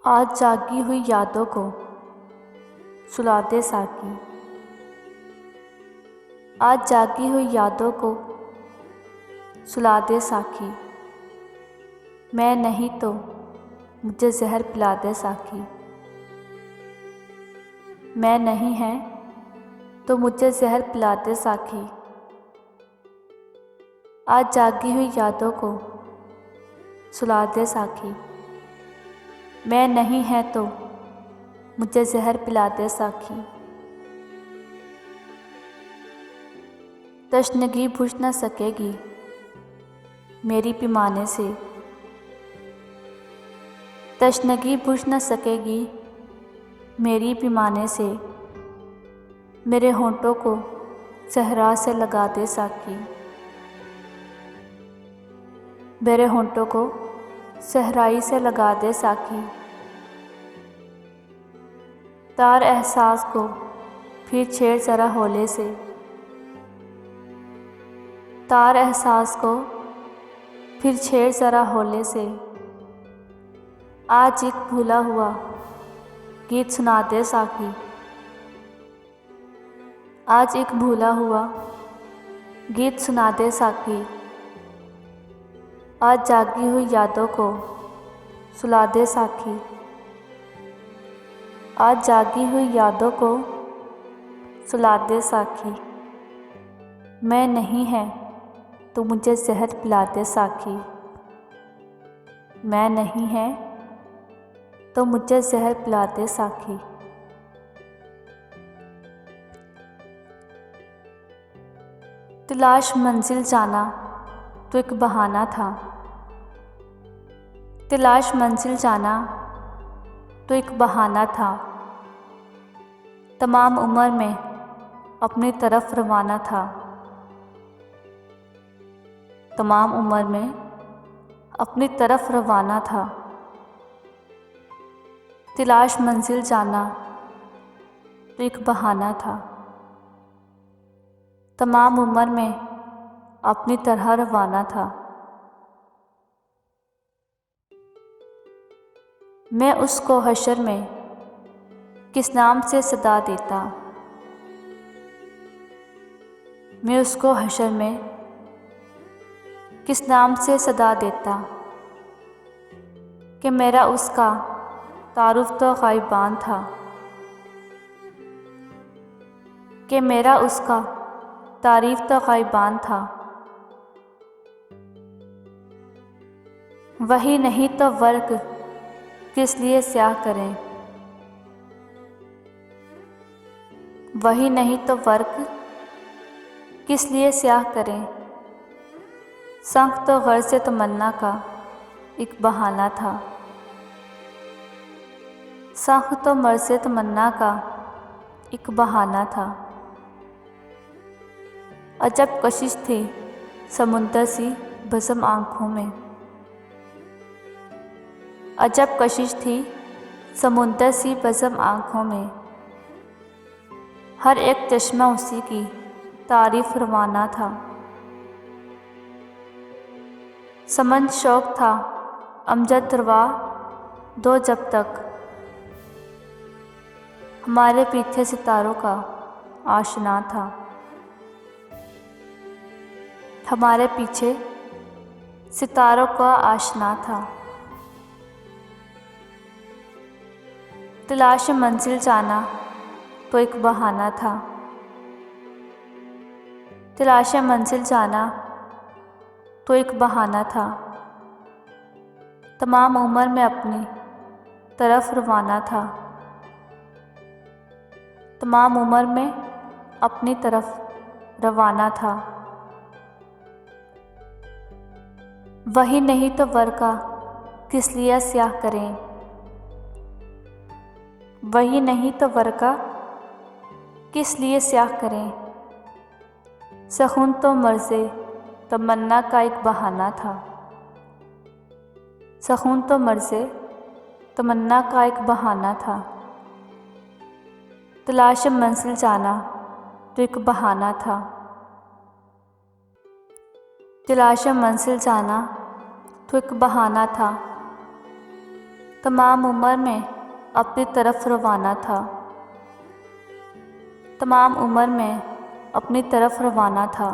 आज जागी हुई यादों को सुला दे साकी। आज जागी हुई यादों को सुला दे साकी। मैं नहीं तो मुझे जहर पिला दे साकी। मैं नहीं है तो मुझे जहर पिला दे साकी। आज जागी हुई यादों को सुला दे साकी। मैं नहीं है तो मुझे जहर पिला दे साकी। तश्नगी बुझ न सकेगी मेरी पैमाने से। तश्नगी बुझ न सकेगी मेरी पैमाने से। मेरे होंठों को सहरा से लगा दे साकी। मेरे होंठों को सहराई से लगा दे साकी। तार एहसास को फिर छेड़ जरा होले से। तार एहसास को फिर छेड़ जरा होले से। आज एक भूला हुआ गीत सुना दे साकी। आज एक भूला हुआ गीत सुना दे साकी। आज जागी हुई यादों को सुला दे साकी। आज जागी हुई यादों को सुला दे साकी। मैं नहीं है तो मुझे जहर पिला दे साकी। मैं नहीं है तो मुझे जहर पिला दे साकी। तलाश मंजिल जाना तो एक बहाना था। तलाश मंजिल जाना तो एक बहाना था। तमाम उम्र में अपनी तरफ रवाना था। तमाम उम्र में अपनी तरफ रवाना था। तलाश मंजिल जाना तो एक बहाना था। तमाम उम्र में अपनी तरह रवाना था। मैं उसको हशर में किस नाम से सदा देता। मैं उसको हशर में किस नाम से सदा देता कि मेरा उसका तारुफ तो गायबान था। कि मेरा उसका तारीफ तो गायबान था। वही नहीं तो वर्क किस लिए स्याह करें। वही नहीं तो वर्क किस लिए स्याह करें। संग तो गर्ज़ तमन्ना का एक बहाना था। संग तो मर्ज़ तमन्ना का एक बहाना था। अजब कशिश थी समुंदर सी बज़म आँखों में। अजब कशिश थी समुंदर सी बज़म आँखों में। हर एक चश्मा उसी की तारीफ रवाना था। समन शौक था अमजद रवा दो जब तक। हमारे पीछे सितारों का आशना था। हमारे पीछे सितारों का आशना था। तलाश मंजिल जाना तो एक बहाना था। तलाश मंजिल जाना तो एक बहाना था। तमाम उम्र में अपनी तरफ रवाना था। तमाम उम्र में अपनी तरफ रवाना था। वही नहीं तो वर्का किस लिए स्याह करें। वही नहीं तो वर्का किस लिए स्याह करें। सखून तो मर्ज़े तमन्ना का एक बहाना था। सखून तो मर्ज़े तमन्ना का एक बहाना था। तलाश मंजिल जाना तो एक बहाना था। तलाश मंजिल जाना तो एक बहाना था। तमाम उम्र में अपनी तरफ रवाना था, तमाम उम्र में अपनी तरफ रवाना था।